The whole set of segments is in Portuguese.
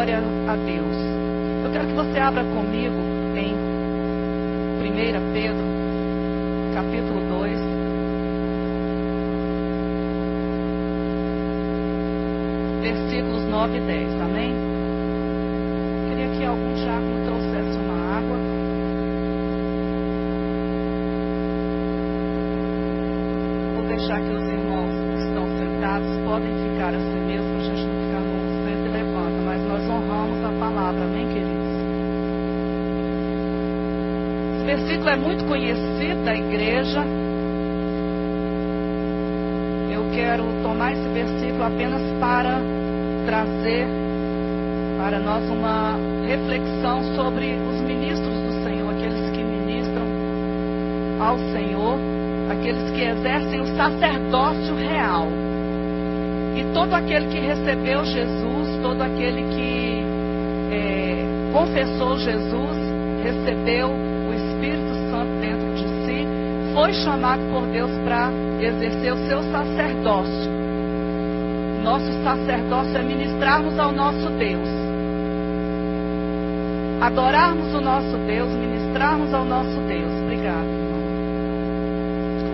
Glória a Deus. Eu quero que você abra comigo em 1 Pedro, capítulo 2. Versículos 9 e 10, amém? Queria que algum diácono trouxesse uma água. Vou deixar que os irmãos que estão sentados podem ficar assim mesmo, para a gente não ficar no centro e levanta, mas nós honramos a palavra, amém, queridos? Esse versículo é muito conhecido da igreja. Eu quero tomar esse versículo apenas para trazer para nós uma reflexão sobre os ministros do Senhor, aqueles que ministram ao Senhor, aqueles que exercem o sacerdócio real. E todo aquele que recebeu Jesus, todo aquele que confessou Jesus, recebeu o Espírito Santo dentro de si, foi chamado por Deus para exercer o seu sacerdócio. Nosso sacerdócio é ministrarmos ao nosso Deus, adorarmos o nosso Deus, ministrarmos ao nosso Deus. Obrigado, irmão.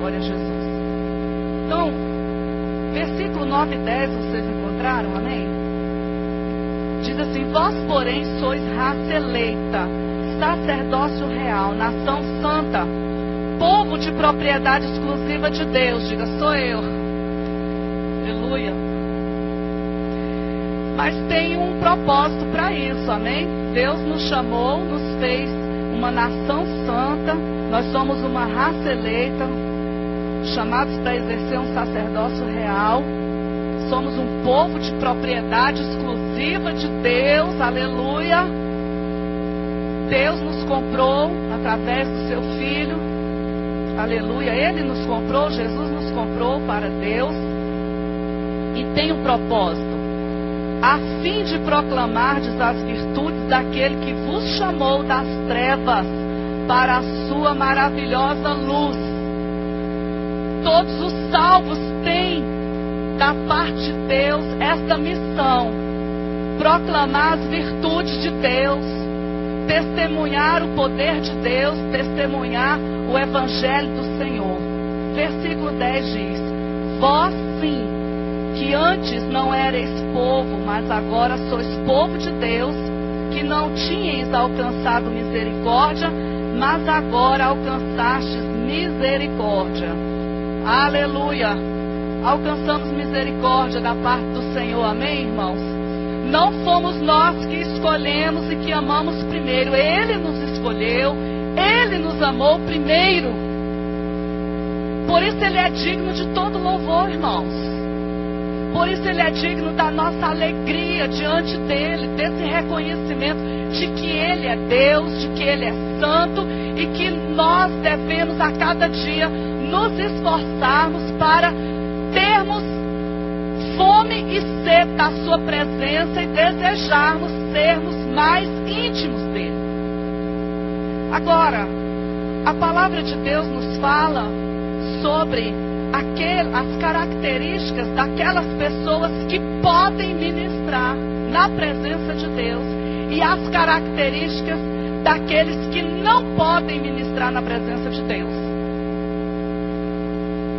Glória a Jesus. Então, versículo 9 e 10, vocês encontraram, amém? Diz assim: vós, porém, sois raça eleita, sacerdócio real, nação santa, povo de propriedade exclusiva de Deus. Diga, sou eu. Aleluia. Mas tem um propósito para isso, amém? Deus nos chamou, nos fez uma nação santa. Nós somos uma raça eleita, chamados para exercer um sacerdócio real. Somos um povo de propriedade exclusiva de Deus, aleluia. Deus nos comprou através do seu Filho, aleluia. Ele nos comprou, Jesus nos comprou para Deus. E tem um propósito: a fim de proclamardes as virtudes daquele que vos chamou das trevas para a sua maravilhosa luz. Todos os salvos têm da parte de Deus esta missão: proclamar as virtudes de Deus, testemunhar o poder de Deus, testemunhar o evangelho do Senhor. Versículo 10 diz: vós sim, que antes não erais povo, mas agora sois povo de Deus, que não tinhais alcançado misericórdia, mas agora alcançastes misericórdia. Aleluia! Alcançamos misericórdia da parte do Senhor, amém, irmãos? Não fomos nós que escolhemos e que amamos primeiro. Ele nos escolheu, Ele nos amou primeiro. Por isso Ele é digno de todo louvor, irmãos. Por isso Ele é digno da nossa alegria diante dEle, desse reconhecimento de que Ele é Deus, de que Ele é santo e que nós devemos a cada dia nos esforçarmos para termos fome e sede da sua presença e desejarmos sermos mais íntimos dEle. Agora, a palavra de Deus nos fala sobre as características daquelas pessoas que podem ministrar na presença de Deus e as características daqueles que não podem ministrar na presença de Deus.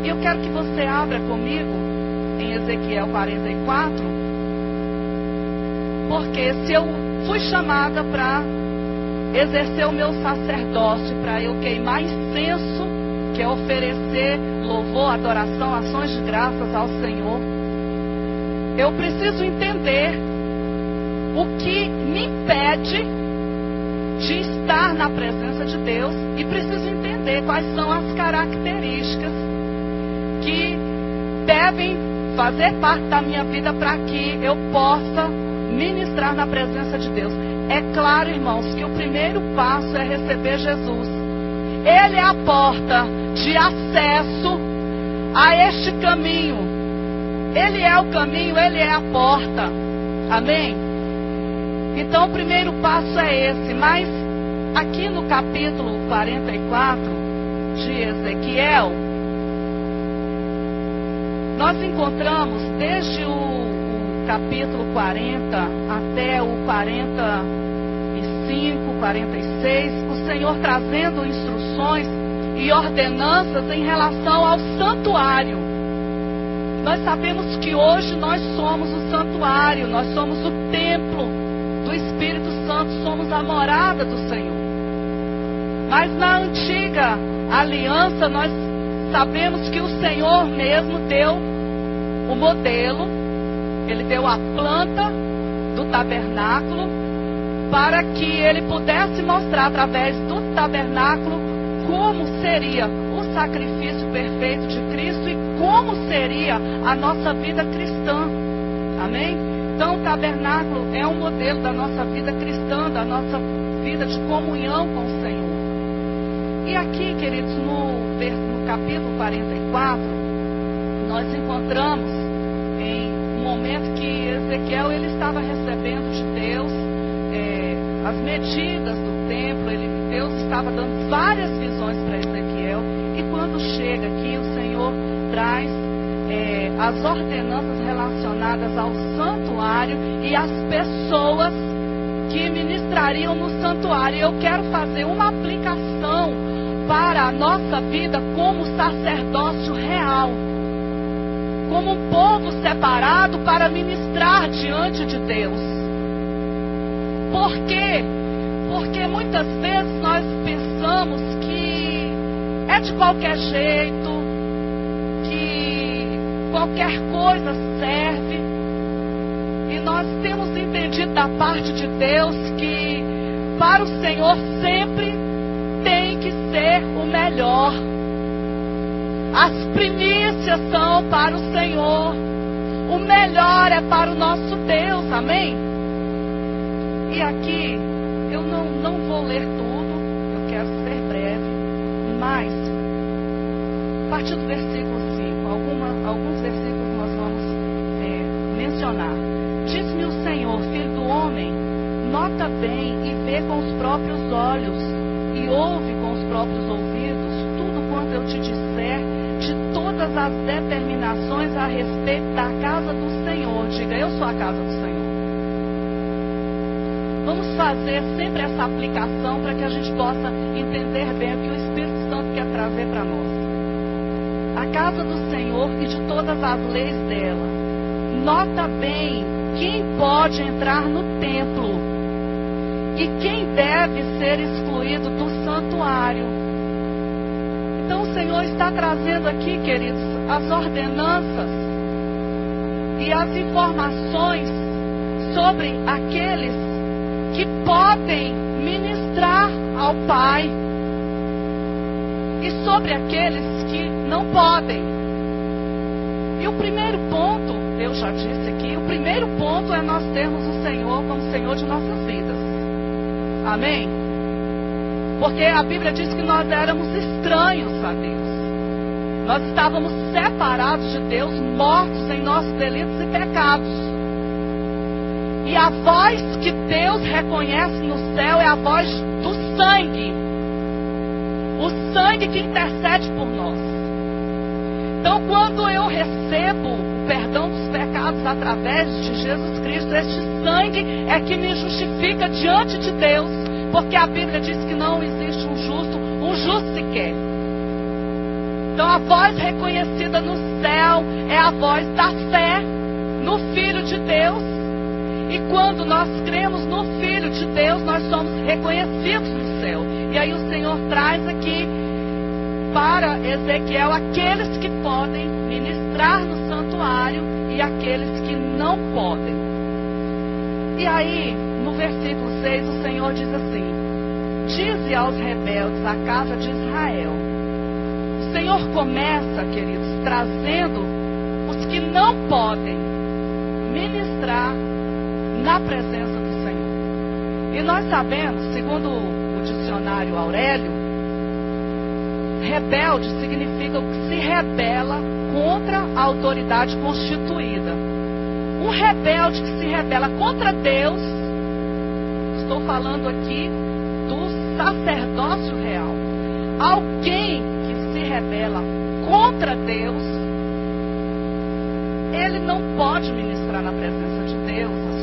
E eu quero que você abra comigo em Ezequiel 44, porque se eu fui chamada para exercer o meu sacerdócio, para eu queimar incenso, que é oferecer louvor, adoração, ações de graças ao Senhor, eu preciso entender o que me impede de estar na presença de Deus e preciso entender quais são as características que devem fazer parte da minha vida para que eu possa ministrar na presença de Deus. É claro, irmãos, que o primeiro passo é receber Jesus. Ele é a porta de acesso a este caminho. Ele é o caminho, Ele é a porta. Amém? Então o primeiro passo é esse. Mas aqui no capítulo 44 de Ezequiel, nós encontramos desde o capítulo 40 até o 45, 46, o Senhor trazendo instruções e ordenanças em relação ao santuário. Nós sabemos que hoje nós somos o santuário, nós somos o templo do Espírito Santo, somos a morada do Senhor. Mas na antiga aliança nós sabemos que o Senhor mesmo deu o modelo, Ele deu a planta do tabernáculo para que Ele pudesse mostrar através do tabernáculo como seria o sacrifício perfeito de Cristo e como seria a nossa vida cristã. Amém? Então o tabernáculo é um modelo da nossa vida cristã, da nossa vida de comunhão com o Senhor. E aqui, queridos, no capítulo 44, nós encontramos em um momento que Ezequiel ele estava recebendo de Deus as medidas do templo. Deus estava dando várias visões para Ezequiel. E quando chega aqui, o Senhor traz as ordenanças relacionadas ao santuário e as pessoas que ministrariam no santuário. Eu quero fazer uma aplicação para a nossa vida como sacerdócio real, como um povo separado para ministrar diante de Deus. Por quê? Porque muitas vezes nós pensamos que é de qualquer jeito, que qualquer coisa serve, e nós temos entendido da parte de Deus que para o Senhor sempre tem que ser o melhor. As primícias são para o Senhor. O melhor é para o nosso Deus. Amém? E aqui, eu não vou ler tudo. Eu quero ser breve. Mas, a partir do versículo 5, alguns versículos nós vamos mencionar. Disse-me o Senhor, filho do homem, nota bem e vê com os próprios olhos e ouve com os próprios ouvidos tudo quanto eu te disser de todas as determinações a respeito da casa do Senhor. Diga, eu sou a casa do Senhor. Vamos fazer sempre essa aplicação para que a gente possa entender bem o que o Espírito Santo quer trazer para nós. A casa do Senhor e de todas as leis dela. Nota bem quem pode entrar no templo e quem deve ser excluído do santuário. Então o Senhor está trazendo aqui, queridos, as ordenanças e as informações sobre aqueles que podem ministrar ao Pai e sobre aqueles que não podem. E o primeiro ponto, eu já disse aqui, o primeiro ponto é nós termos o Senhor como Senhor de nossas vidas. Amém? Porque a Bíblia diz que nós éramos estranhos a Deus. Nós estávamos separados de Deus, mortos em nossos delitos e pecados. E a voz que Deus reconhece no céu é a voz do sangue. O sangue que intercede por nós. Então, quando eu recebo o perdão dos pecados através de Jesus Cristo, este sangue é que me justifica diante de Deus. Porque a Bíblia diz que não existe um justo sequer. Então a voz reconhecida no céu é a voz da fé no Filho de Deus. E quando nós cremos no Filho de Deus, nós somos reconhecidos no céu. E aí o Senhor traz aqui para Ezequiel aqueles que podem ministrar no santuário e aqueles que não podem. E aí, no versículo 6, o Senhor diz assim: dize aos rebeldes, a casa de Israel. O Senhor começa, queridos, trazendo os que não podem ministrar na presença do Senhor. E nós sabemos, segundo o dicionário Aurélio, rebelde significa o que se rebela contra a autoridade constituída. Um rebelde que se rebela contra Deus, estou falando aqui do sacerdócio real. Alguém que se rebela contra Deus, ele não pode ministrar na presença de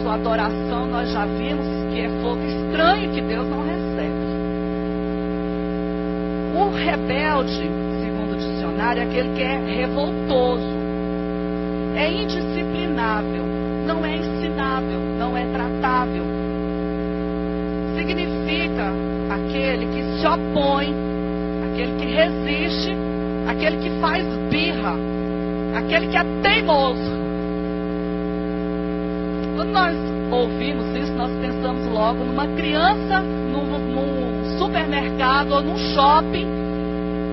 culto, adoração, nós já vimos que é fogo estranho que Deus não recebe. O rebelde, segundo o dicionário, é aquele que é revoltoso, é indisciplinável, não é ensinável, não é tratável. Significa aquele que se opõe, aquele que resiste, aquele que faz birra, aquele que é teimoso. Quando nós ouvimos isso, nós pensamos logo numa criança num supermercado ou num shopping,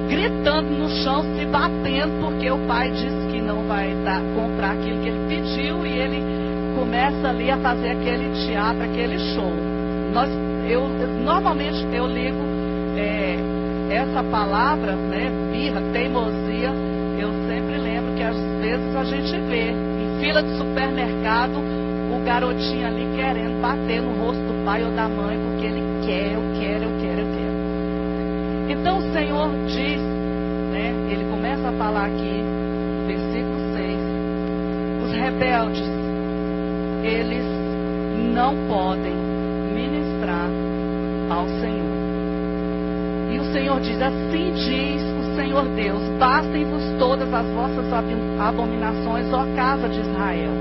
gritando no chão, se batendo, porque o pai disse que não vai comprar aquilo que ele pediu, e ele começa ali a fazer aquele teatro, aquele show. Normalmente eu ligo essa palavra, né, birra, teimosia, eu sempre lembro que às vezes a gente vê em fila de supermercado o garotinho ali querendo bater no rosto do pai ou da mãe, porque ele quer, eu quero. Então o Senhor diz, né, ele começa a falar aqui, versículo 6, os rebeldes, eles não podem ministrar ao Senhor. E o Senhor diz, assim diz o Senhor Deus, bastem-vos todas as vossas abominações, ó casa de Israel.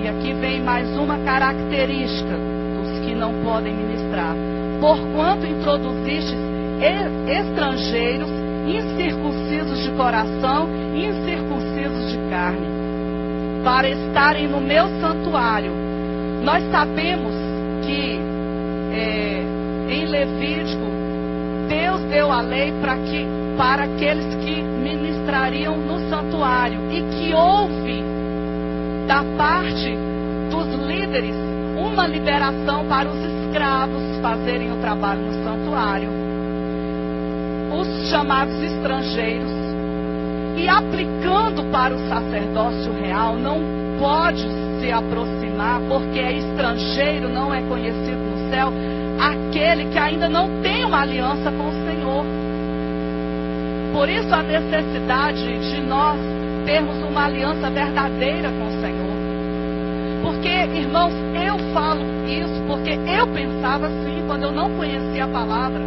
E aqui vem mais uma característica dos que não podem ministrar. Porquanto introduzistes estrangeiros, incircuncisos de coração, incircuncisos de carne, para estarem no meu santuário. Nós sabemos que em Levítico, Deus deu a lei para aqueles que ministrariam no santuário, e que houve da parte dos líderes uma liberação para os escravos fazerem o trabalho no santuário, os chamados estrangeiros. E aplicando para o sacerdócio real, não pode se aproximar, porque é estrangeiro, não é conhecido no céu, aquele que ainda não tem uma aliança com o Senhor. Por isso a necessidade de nós termos uma aliança verdadeira com o Senhor. Porque, irmãos, eu falo isso porque eu pensava assim quando eu não conhecia a palavra.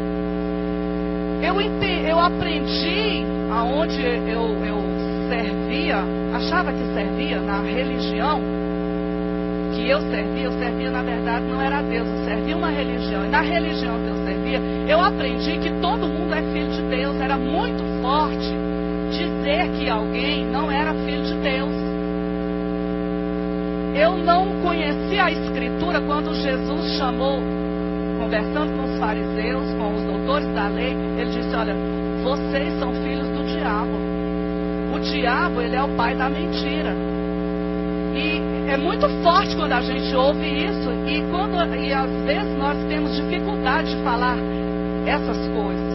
Eu aprendi aonde eu servia, achava que servia na religião que eu servia na verdade não era Deus, eu servia uma religião. E na religião que eu servia, eu aprendi que todo mundo é filho de Deus. Era muito forte dizer que alguém não era filho de Deus. Eu não conhecia a Escritura quando Jesus chamou, conversando com os fariseus, com os doutores da lei, ele disse, olha, vocês são filhos do diabo. O diabo, ele é o pai da mentira. E é muito forte quando a gente ouve isso, e às vezes nós temos dificuldade de falar essas coisas.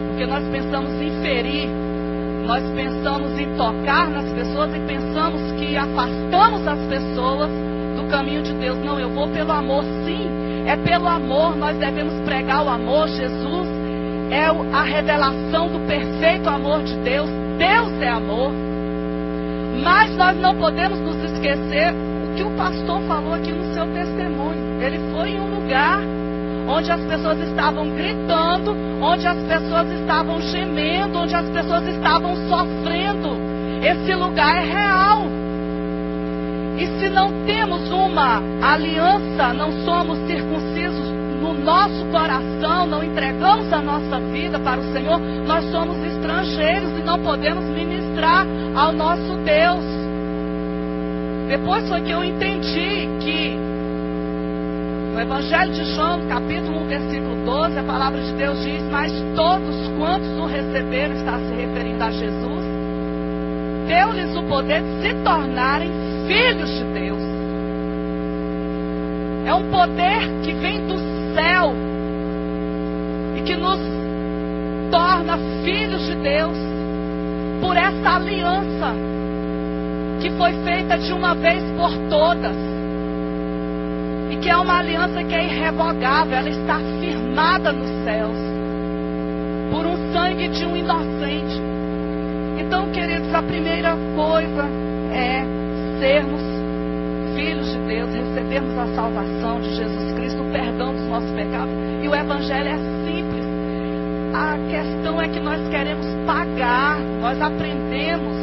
Porque nós pensamos em ferir, nós pensamos em tocar nas pessoas e pensamos que afastamos as pessoas do caminho de Deus. Não, eu vou pelo amor, sim, é pelo amor, nós devemos pregar o amor. Jesus é a revelação do perfeito amor de Deus. Deus é amor. Mas nós não podemos nos esquecer o que o pastor falou aqui no seu testemunho. Ele foi em um lugar onde as pessoas estavam gritando, onde as pessoas estavam gemendo, onde as pessoas estavam sofrendo. Esse lugar é real. E se não temos uma aliança, não somos circuncisos no nosso coração, não entregamos a nossa vida para o Senhor, nós somos estrangeiros e não podemos ministrar ao nosso Deus. Depois foi que eu entendi que no Evangelho de João, capítulo 1, versículo 12, a palavra de Deus diz, mas todos quantos o receberam, está se referindo a Jesus, deu-lhes o poder de se tornarem filhos de Deus. É um poder que vem do céu e que nos torna filhos de Deus por essa aliança que foi feita de uma vez por todas e que é uma aliança que é irrevogável. Ela está firmada nos céus por um sangue de um inocente. Então, queridos, a primeira coisa é sermos filhos de Deus, recebermos a salvação de Jesus Cristo, o perdão dos nossos pecados. E o Evangelho é simples. A questão é que nós queremos pagar, nós aprendemos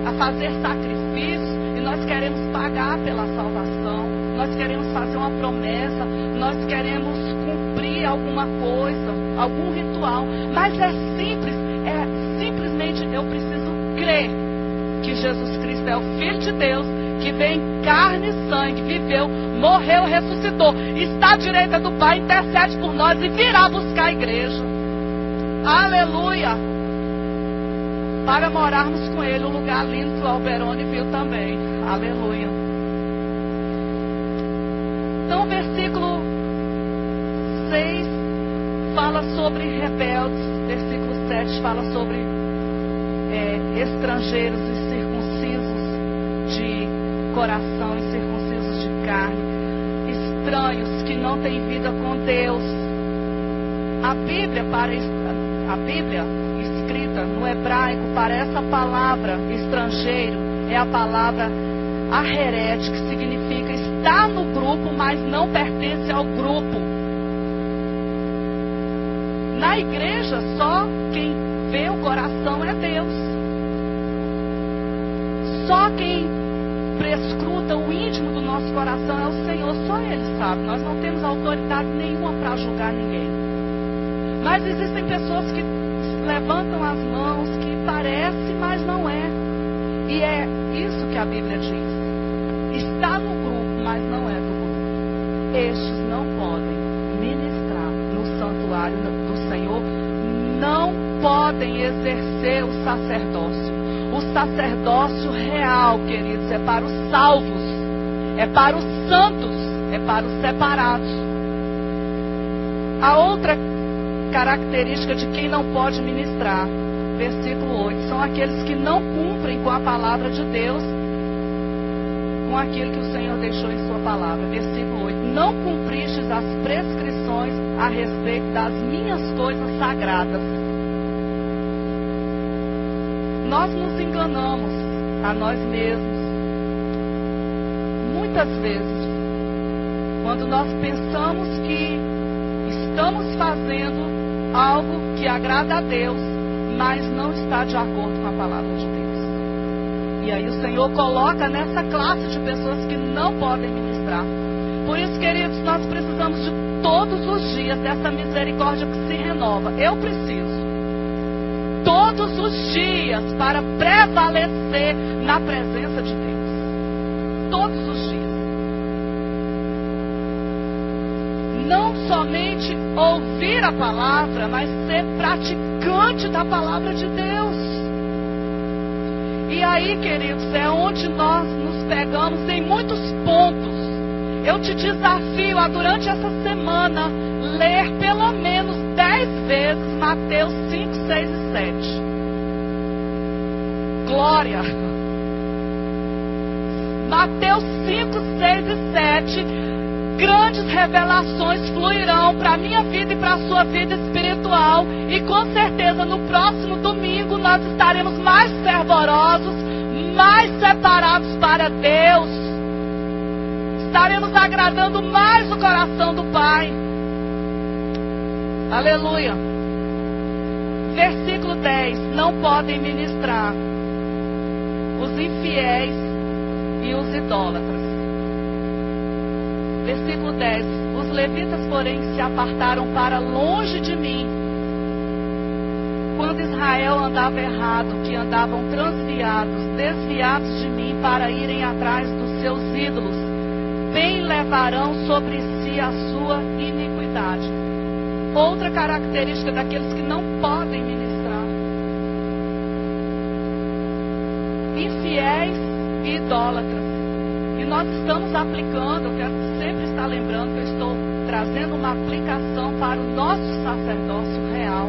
a fazer sacrifícios e nós queremos pagar pela salvação, nós queremos fazer uma promessa, nós queremos cumprir alguma coisa, algum ritual, mas é simples, simplesmente eu preciso crer que Jesus Cristo é o Filho de Deus, que veio em carne e sangue, viveu, morreu, ressuscitou, está à direita do Pai, intercede por nós e virá buscar a igreja. Aleluia! Para morarmos com Ele, um lugar lindo que o Alberoni viu também. Aleluia! Então o versículo 6 fala sobre rebeldes, versículo 7 fala sobre estrangeiros e circuncisos de coração e circuncisos de carne, estranhos que não têm vida com Deus. A Bíblia escrita no hebraico para essa palavra estrangeiro é a palavra aheret, que significa estar no grupo, mas não pertence ao grupo. Na igreja, só quem vê o coração é Deus. Só quem prescruta o íntimo do nosso coração é o Senhor, só Ele sabe. Nós não temos autoridade nenhuma para julgar ninguém. Mas existem pessoas que levantam as mãos, que parece, mas não é. E é isso que a Bíblia diz. Está no grupo, mas não é do grupo. Estes não podem ministrar no santuário do Senhor, não podem exercer o sacerdócio. O sacerdócio real, queridos, é para os salvos, é para os santos, é para os separados. A outra característica de quem não pode ministrar, versículo 8, são aqueles que não cumprem com a palavra de Deus, com aquilo que o Senhor deixou em sua palavra. Versículo 8, não cumpristes as prescrições a respeito das minhas coisas sagradas. Nós nos enganamos a nós mesmos muitas vezes quando nós pensamos que estamos fazendo algo que agrada a Deus, mas não está de acordo com a palavra de Deus. E aí o Senhor coloca nessa classe de pessoas que não podem ministrar. Por isso, queridos, nós precisamos de todos os dias dessa misericórdia que se renova. Eu preciso todos os dias para prevalecer na presença de Deus. Todos os dias. Não somente ouvir a palavra, mas ser praticante da palavra de Deus. E aí, queridos, é onde nós nos pegamos em muitos pontos. Eu te desafio a, durante essa semana, ler pelo menos 10 vezes Mateus 5, 6 e 7. Glória! Mateus 5, 6 e 7. Grandes revelações fluirão para a minha vida e para a sua vida espiritual. E com certeza no próximo domingo nós estaremos mais fervorosos, mais separados para Deus. Estaremos agradando mais o coração do Pai. Aleluia. Versículo 10. Não podem ministrar os infiéis e os idólatras. Versículo 10. Os levitas, porém, se apartaram para longe de mim. Quando Israel andava errado, que andavam transviados, desviados de mim para irem atrás dos seus ídolos, bem levarão sobre si a sua iniquidade. Outra característica daqueles que não podem ministrar: infiéis e idólatras. E nós estamos aplicando, eu quero sempre estar lembrando que eu estou trazendo uma aplicação para o nosso sacerdócio real.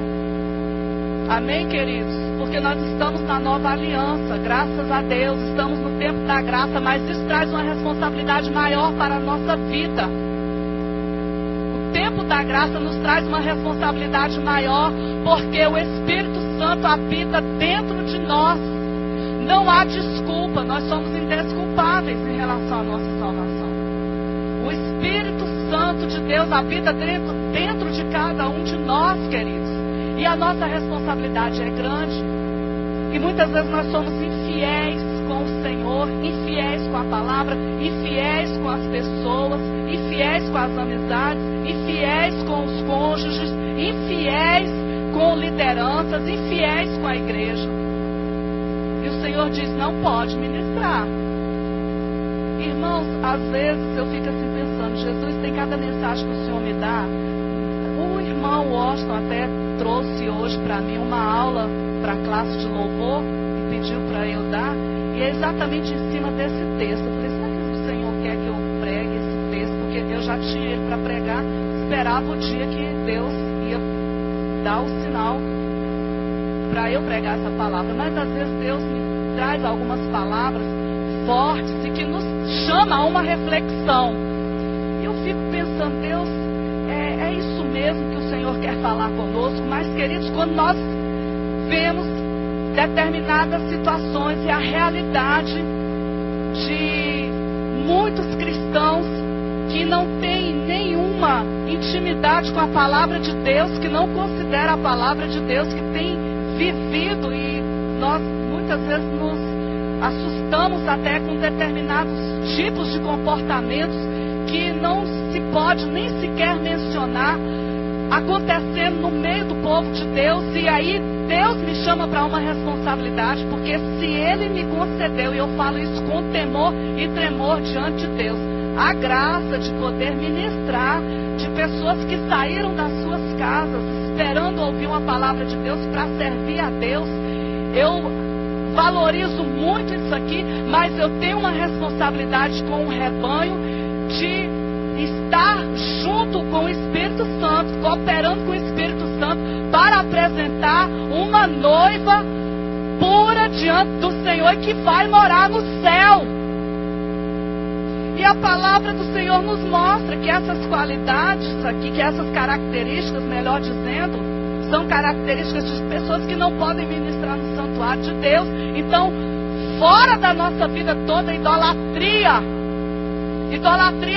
Amém, queridos? Porque nós estamos na nova aliança, graças a Deus, estamos no tempo da graça, mas isso traz uma responsabilidade maior para a nossa vida. O tempo da graça nos traz uma responsabilidade maior, porque o Espírito Santo habita dentro de nós. Não há desculpa, nós somos indesculpáveis em relação à nossa salvação. O Espírito Santo de Deus habita dentro de cada um de nós, queridos. E a nossa responsabilidade é grande. E muitas vezes nós somos infiéis com o Senhor, infiéis com a palavra, infiéis com as pessoas, infiéis com as amizades, infiéis com os cônjuges, infiéis com lideranças, infiéis com a igreja. E o Senhor diz, não pode ministrar. Irmãos, às vezes eu fico assim pensando, Jesus, tem cada mensagem que o Senhor me dá. O irmão Washington até trouxe hoje para mim uma aula para a classe de louvor e pediu para eu dar, e é exatamente em cima desse texto. Eu falei, será que o Senhor quer que eu pregue esse texto? Porque eu já tinha ele para pregar, esperava o dia que Deus ia dar o sinal para eu pregar essa palavra. Mas às vezes Deus me traz algumas palavras fortes e que nos chama a uma reflexão. E eu fico pensando, Deus, é isso mesmo que o Senhor quer falar conosco. Mas, queridos, quando nós vemos determinadas situações e a realidade de muitos cristãos que não têm nenhuma intimidade com a palavra de Deus, que não considera a palavra de Deus, que tem vivido, e nós muitas vezes nos assustamos até com determinados tipos de comportamentos que não se pode nem sequer mencionar, acontecendo no meio do povo de Deus. E aí Deus me chama para uma responsabilidade, porque se Ele me concedeu, e eu falo isso com temor e tremor diante de Deus, a graça de poder ministrar de pessoas que saíram das suas casas esperando ouvir uma palavra de Deus para servir a Deus, eu valorizo muito isso aqui, mas eu tenho uma responsabilidade com o rebanho de estar junto com o Espírito Santo, cooperando com o Espírito Santo para apresentar uma noiva pura diante do Senhor e que vai morar no céu. E a palavra do Senhor nos mostra que essas qualidades aqui, que essas características, melhor dizendo, são características de pessoas que não podem ministrar no santuário de Deus. Então, fora da nossa vida toda, idolatria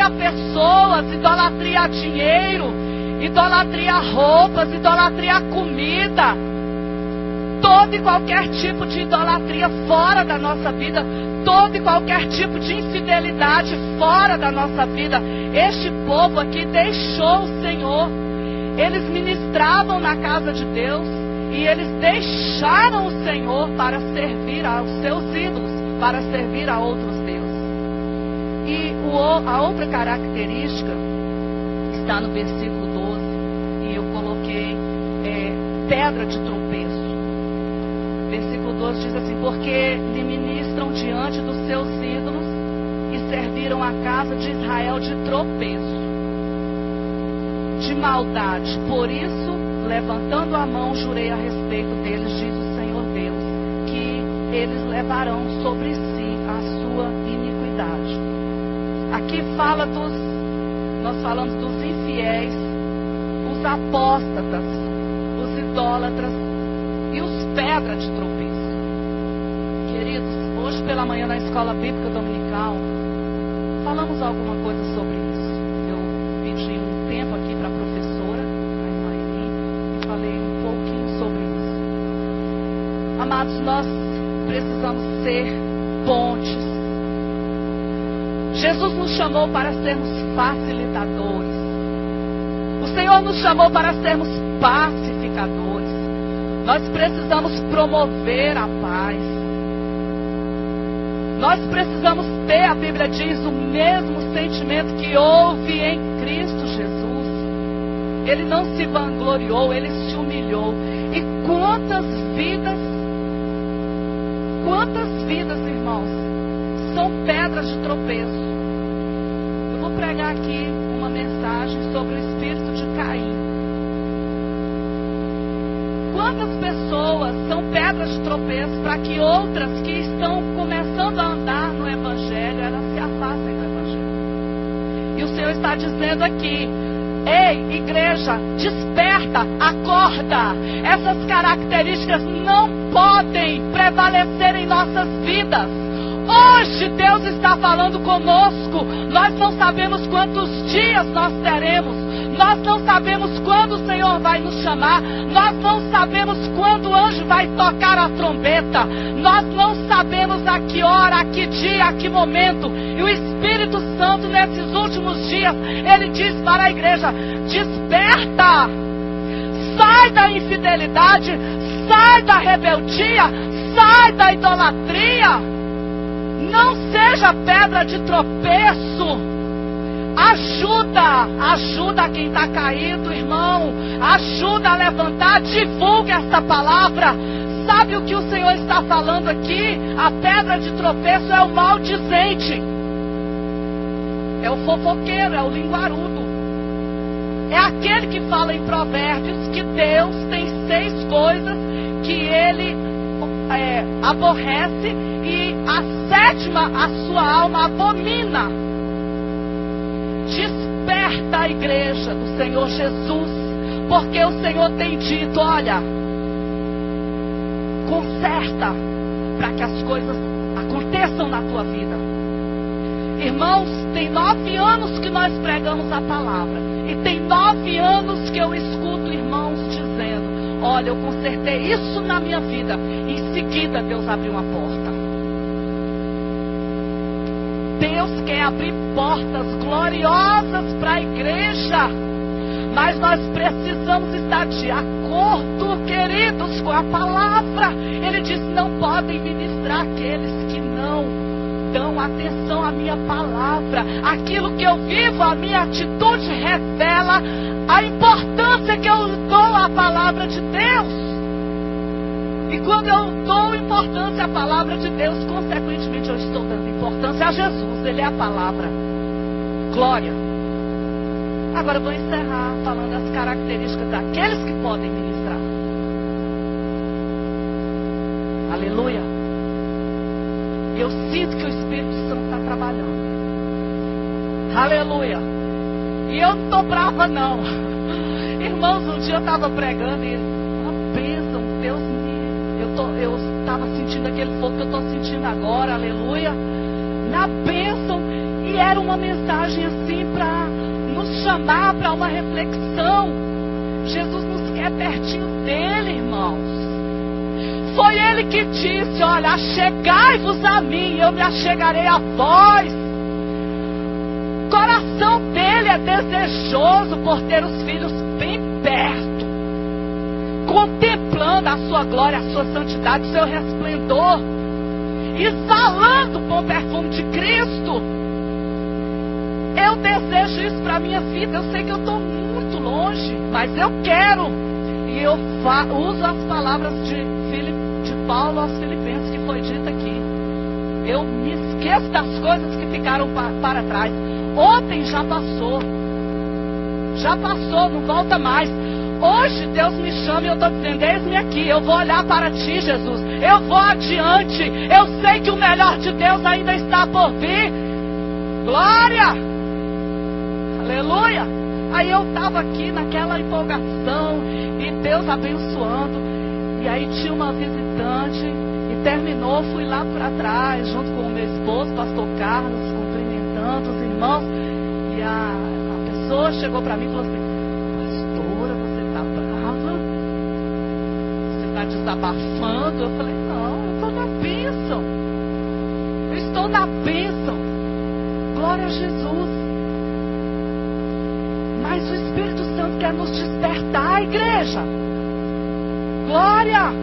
a pessoas, idolatria a dinheiro, idolatria a roupas, idolatria a comida, todo e qualquer tipo de idolatria fora da nossa vida, todo e qualquer tipo de infidelidade fora da nossa vida. Este povo aqui deixou o Senhor. Eles ministravam na casa de Deus e eles deixaram o Senhor para servir aos seus ídolos, para servir a outros deuses. E a outra característica está no versículo 12, e eu coloquei pedra de tropeço. Versículo 12 diz assim, porque lhe ministram diante dos seus ídolos e serviram a casa de Israel de tropeço, de maldade. Por isso, levantando a mão, jurei a respeito deles, diz o Senhor Deus, que eles levarão sobre si a sua iniquidade. Aqui nós falamos dos infiéis, os apóstatas, os idólatras e os pedras de tropeço. Queridos, hoje pela manhã na escola bíblica dominical, falamos alguma coisa sobre isso. Eu pedi um tempo aqui para a professora, a irmã Eli, e falei um pouquinho sobre isso. Amados, nós precisamos ser pontes. Jesus nos chamou para sermos facilitadores. O Senhor nos chamou para sermos pacificadores. Nós precisamos promover a paz. Nós precisamos ter, a Bíblia diz, o mesmo sentimento que houve em Cristo Jesus. Ele não se vangloriou, Ele se humilhou. E quantas vidas, irmãos, são pedras de tropeço. Eu vou pregar aqui uma mensagem sobre o espírito de Caim. Quantas pessoas são pedras de tropeço para que outras que estão começando a andar no Evangelho, elas se afastem do Evangelho. E o Senhor está dizendo aqui, ei, igreja, desperta, acorda. Essas características não podem prevalecer em nossas vidas. Hoje Deus está falando conosco. Nós não sabemos quantos dias nós teremos. Nós não sabemos quando o Senhor vai nos chamar. Nós não sabemos quando o anjo vai tocar a trombeta. Nós não sabemos a que hora, a que dia, a que momento. E o Espírito Santo nesses últimos dias, ele diz para a igreja: desperta, sai da infidelidade, sai da rebeldia, sai da idolatria. Não seja pedra de tropeço. Ajuda quem está caído, irmão. Ajuda a levantar, divulgue essa palavra. Sabe o que o Senhor está falando aqui? A pedra de tropeço é o maldizente, é o fofoqueiro, é o linguarudo, é aquele que fala em Provérbios que Deus tem 6 coisas que ele aborrece, e a 7ª a sua alma abomina. Desperta a igreja do Senhor Jesus, porque o Senhor tem dito: olha, conserta para que as coisas aconteçam na tua vida. Irmãos, tem 9 anos que nós pregamos a palavra, e tem 9 anos que eu escuto irmãos dizendo: olha, eu consertei isso na minha vida. Em seguida Deus abriu uma porta. Deus quer abrir portas gloriosas para a igreja, mas nós precisamos estar de acordo, queridos, com a palavra. Ele diz: não podem ministrar aqueles que não dão atenção à minha palavra. Aquilo que eu vivo, a minha atitude revela a importância que eu dou à palavra de Deus. E quando eu dou importância à palavra de Deus, consequentemente eu estou dando importância a Jesus. Ele é a palavra. Glória. Agora eu vou encerrar falando as características daqueles que podem ministrar. Aleluia. Eu sinto que o Espírito Santo está trabalhando. Aleluia. E eu não estou brava não. Irmãos, um dia eu estava pregando e uma bênção, Deus me... Eu estava sentindo aquele fogo que eu estou sentindo agora, aleluia, na bênção, e era uma mensagem assim para nos chamar para uma reflexão. Jesus nos quer pertinho dele, irmãos. Foi ele que disse: olha, achegai-vos a mim, eu me achegarei a vós. O coração dele é desejoso por ter os filhos bem perto, contemplando a sua glória, a sua santidade, o seu resplendor, exalando o bom perfume de Cristo. Eu desejo isso para a minha vida. Eu sei que eu estou muito longe, mas eu quero. E eu uso as palavras de Paulo aos Filipenses, que foi dito aqui: eu me esqueço das coisas que ficaram para trás. Ontem já passou, não volta mais. Hoje Deus me chama e eu estou dizendo: eis-me aqui, eu vou olhar para ti, Jesus. Eu vou adiante. Eu sei que o melhor de Deus ainda está por vir. Glória! Aleluia! Aí eu estava aqui naquela empolgação e Deus abençoando. E aí tinha uma visitante e terminou, fui lá para trás junto com o meu esposo, pastor Carlos, cumprimentando os irmãos. E a pessoa chegou para mim e falou assim: pastora, você está brava? Você está desabafando? Eu falei: não, eu estou na bênção. Eu estou na bênção. Glória a Jesus. Mas o Espírito Santo quer nos despertar, igreja. Glória.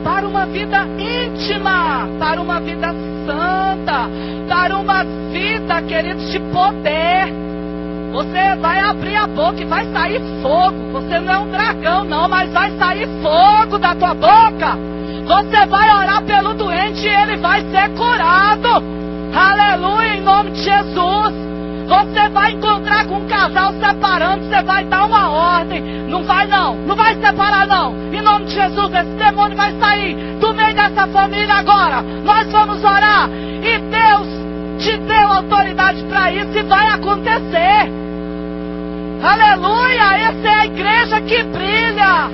Para uma vida íntima, para uma vida santa, para uma vida, queridos, de poder. Você vai abrir a boca e vai sair fogo. Você não é um dragão não, mas vai sair fogo da tua boca. Você vai orar pelo doente e ele vai ser curado. Aleluia, em nome de Jesus. Você vai encontrar com um casal separando, você vai dar uma ordem. Não vai não, não vai separar não. Em nome de Jesus, esse demônio vai sair do meio dessa família agora. Nós vamos orar. E Deus te deu autoridade para isso e vai acontecer. Aleluia, essa é a igreja que brilha.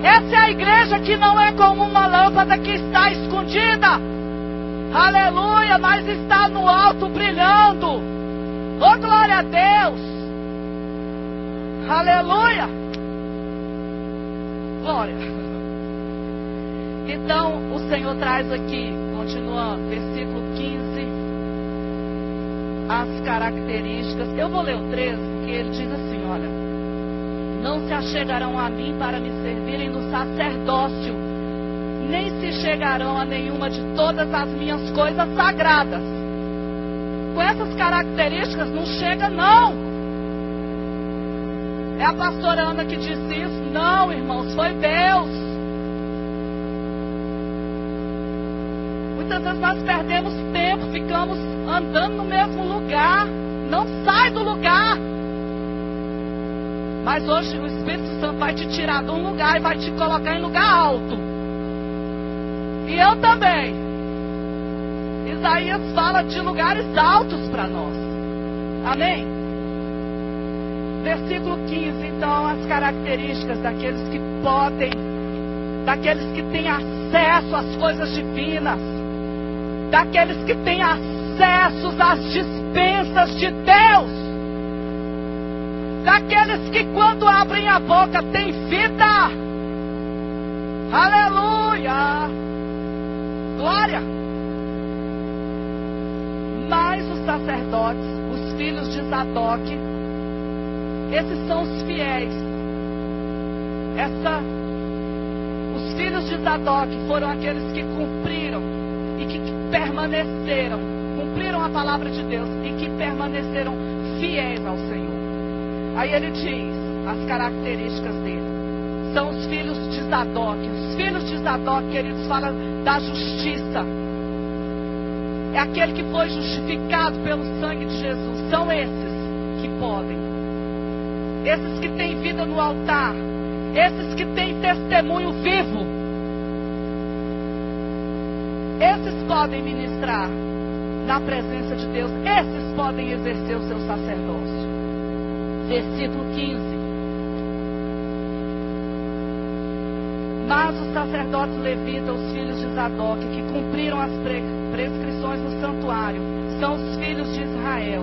Essa é a igreja que não é como uma lâmpada que está escondida. Aleluia, mas está no alto brilhando. Oh, glória a Deus. Aleluia. Glória. Então, o Senhor traz aqui, continuando, versículo 15, as características. Eu vou ler o 13, que ele diz assim, olha: não se achegarão a mim para me servirem no sacerdócio, nem se chegarão a nenhuma de todas as minhas coisas sagradas. Com essas características não chega não. É a pastora Ana que disse isso. Não, irmãos, foi Deus. Muitas vezes nós perdemos tempo, ficamos andando no mesmo lugar. Não sai do lugar. Mas hoje o Espírito Santo vai te tirar de um lugar e vai te colocar em lugar alto. E eu também. Isaías fala de lugares altos para nós. Amém? Versículo 15, então, as características daqueles que podem, daqueles que têm acesso às coisas divinas, daqueles que têm acesso às dispensas de Deus, daqueles que quando abrem a boca têm vida. Aleluia! Glória! Mas os sacerdotes, os filhos de Zadok, esses são os fiéis. Os filhos de Zadok foram aqueles que cumpriram e que permaneceram, cumpriram a palavra de Deus e que permaneceram fiéis ao Senhor. Aí ele diz as características dele. São os filhos de Zadok. Os filhos de Zadok, queridos, falam da justiça. É aquele que foi justificado pelo sangue de Jesus. São esses que podem. Esses que têm vida no altar. Esses que têm testemunho vivo. Esses podem ministrar na presença de Deus. Esses podem exercer o seu sacerdócio. Versículo 15. Mas os sacerdotes levitas, os filhos de Zadok, que cumpriram as prescrições do santuário, são os filhos de Israel.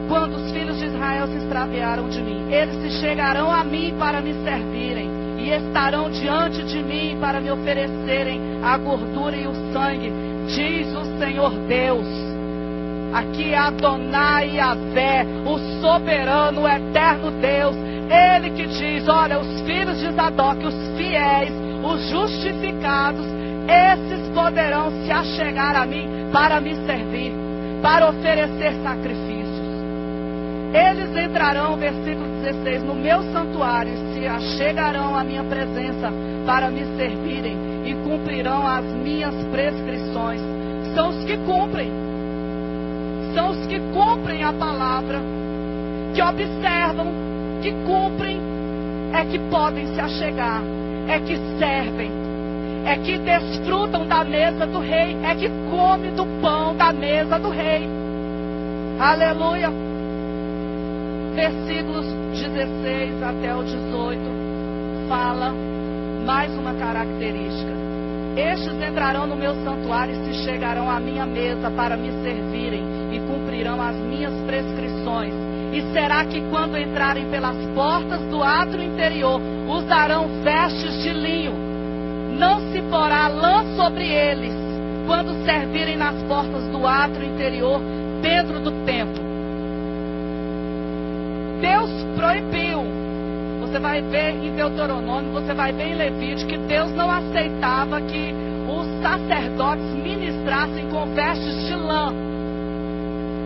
Quando os filhos de Israel se extraviaram de mim, eles se chegarão a mim para me servirem, e estarão diante de mim para me oferecerem a gordura e o sangue, diz o Senhor Deus. Aqui é Adonai Yahvé, o soberano, o eterno Deus. Ele que diz, olha, os filhos de Zadok, os fiéis, os justificados, esses poderão se achegar a mim para me servir, para oferecer sacrifícios. Eles entrarão, versículo 16, no meu santuário, se achegarão à minha presença para me servirem e cumprirão as minhas prescrições. São os que cumprem. São os que cumprem a palavra, que observam, que cumprem, é que podem se achegar, é que servem, é que desfrutam da mesa do rei, é que come do pão da mesa do rei. Aleluia. Versículos 16 até o 18 fala mais uma característica. Estes entrarão no meu santuário e se chegarão à minha mesa para me servirem e cumprirão as minhas prescrições. E será que quando entrarem pelas portas do átrio interior, usarão vestes de linho? Não se porá lã sobre eles, quando servirem nas portas do átrio interior, dentro do templo. Deus proibiu. Você vai ver em Deuteronômio, você vai ver em Levítico, que Deus não aceitava que os sacerdotes ministrassem com vestes de lã,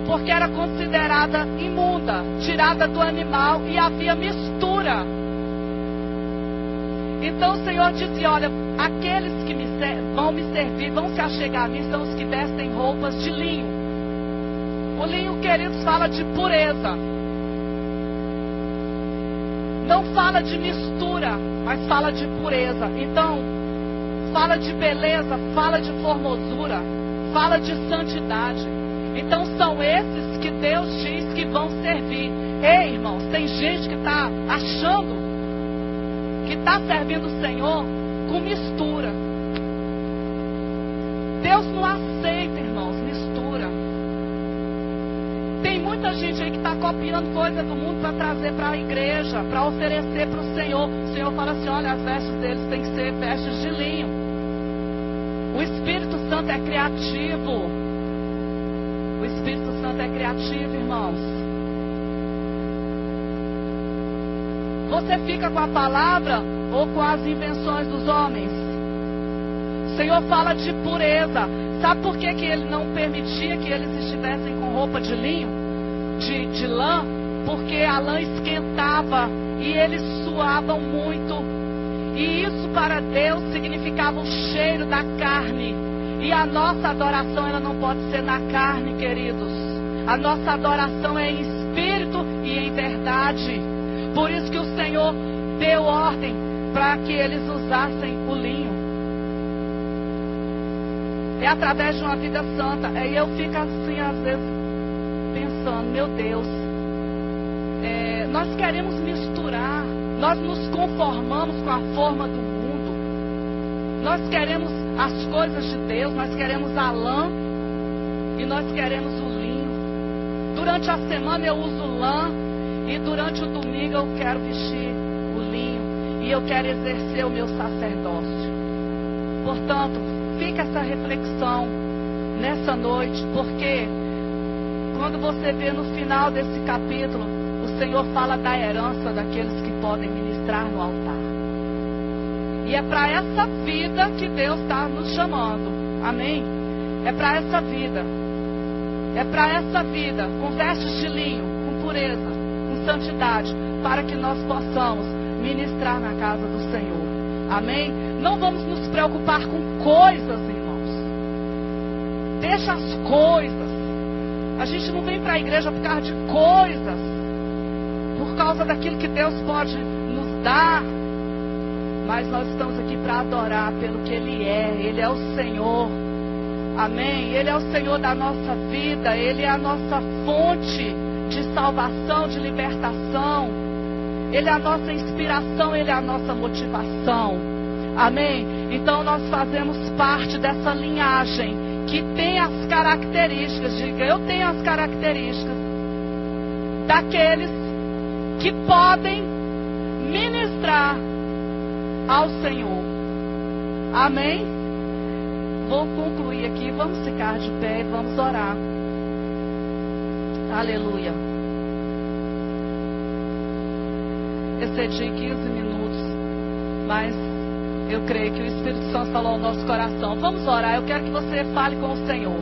porque era considerada imunda, tirada do animal, e havia mistura. Então o Senhor disse, olha, aqueles que vão me servir, vão se achegar a mim, são os que vestem roupas de linho. O linho, queridos, fala de pureza. Não fala de mistura, mas fala de pureza. Então, fala de beleza, fala de formosura, fala de santidade. Então são esses que Deus diz que vão servir. Ei, irmãos, tem gente que está achando que está servindo o Senhor com mistura. Deus não aceita, irmãos, mistura. Tem muita gente aí que está copiando coisa do mundo para trazer para a igreja, para oferecer para o Senhor. O Senhor fala assim, olha, as vestes deles têm que ser vestes de linho. O Espírito Santo é criativo. O Espírito Santo é criativo, irmãos. Você fica com a palavra ou com as invenções dos homens? O Senhor fala de pureza. Sabe por que ele não permitia que eles estivessem com roupa de linho, de lã? Porque a lã esquentava e eles suavam muito. E isso para Deus significava o cheiro da carne. E a nossa adoração, ela não pode ser na carne, queridos. A nossa adoração é em espírito e em verdade. Por isso que o Senhor deu ordem para que eles usassem o linho. É através de uma vida santa. Aí eu fico assim, às vezes, pensando, meu Deus, nós queremos misturar. Nós nos conformamos com a forma do mundo. Nós queremos as coisas de Deus. Nós queremos a lã. E nós queremos o linho. Durante a semana eu uso lã. E durante o domingo eu quero vestir o linho. E eu quero exercer o meu sacerdócio. Portanto, fica essa reflexão nessa noite. Porque quando você vê no final desse capítulo, o Senhor fala da herança daqueles que podem ministrar no altar. E é para essa vida que Deus está nos chamando. Amém? É para essa vida. É para essa vida, com vestes de linho, com pureza, com santidade, para que nós possamos ministrar na casa do Senhor. Amém? Não vamos nos preocupar com coisas, irmãos. Deixa as coisas. A gente não vem para a igreja por causa de coisas, por causa daquilo que Deus pode nos dar. Mas nós estamos aqui para adorar pelo que Ele é. Ele é o Senhor. Amém? Ele é o Senhor da nossa vida. Ele é a nossa fonte de salvação, de libertação. Ele é a nossa inspiração. Ele é a nossa motivação. Amém? Então nós fazemos parte dessa linhagem que tem as características. Diga, eu tenho as características daqueles que podem ministrar ao Senhor. Amém? Vou concluir aqui. Vamos ficar de pé e vamos orar. Aleluia. Excedi 15 minutos, mas eu creio que o Espírito Santo falou ao nosso coração. Vamos orar. Eu quero que você fale com o Senhor.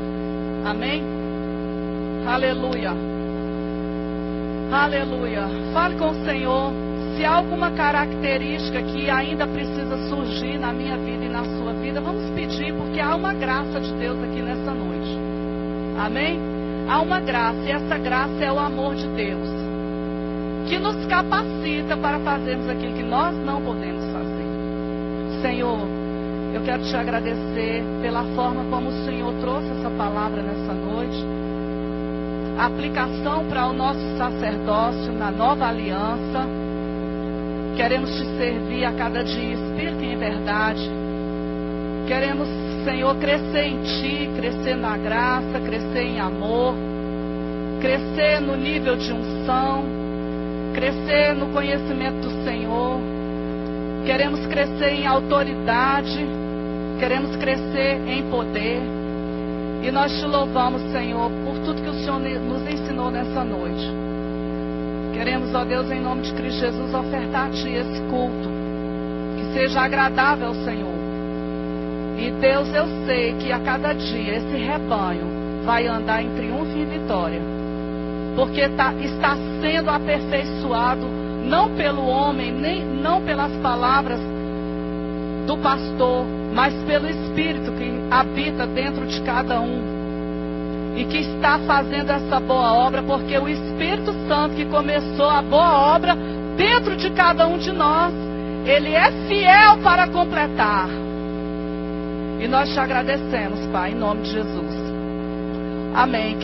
Amém? Aleluia. Aleluia. Fale com o Senhor. Se há alguma característica que ainda precisa surgir na minha vida e na sua vida, vamos pedir, porque há uma graça de Deus aqui nessa noite. Amém? Há uma graça, e essa graça é o amor de Deus, que nos capacita para fazermos aquilo que nós não podemos fazer. Senhor, eu quero te agradecer pela forma como o Senhor trouxe essa palavra nessa noite. A aplicação para o nosso sacerdócio na nova aliança. Queremos te servir a cada dia, espírito e em verdade. Queremos, Senhor, crescer em ti, crescer na graça, crescer em amor, crescer no nível de unção, crescer no conhecimento do Senhor. Queremos crescer em autoridade, queremos crescer em poder. E nós te louvamos, Senhor, por tudo que o Senhor nos ensinou nessa noite. Queremos, ó Deus, em nome de Cristo Jesus, ofertar a Ti esse culto, que seja agradável ao Senhor. E Deus, eu sei que a cada dia esse rebanho vai andar em triunfo e vitória, porque está sendo aperfeiçoado, não pelo homem, nem não pelas palavras do pastor, mas pelo Espírito que habita dentro de cada um. E que está fazendo essa boa obra, porque o Espírito Santo que começou a boa obra dentro de cada um de nós, Ele é fiel para completar. E nós te agradecemos, Pai, em nome de Jesus. Amém.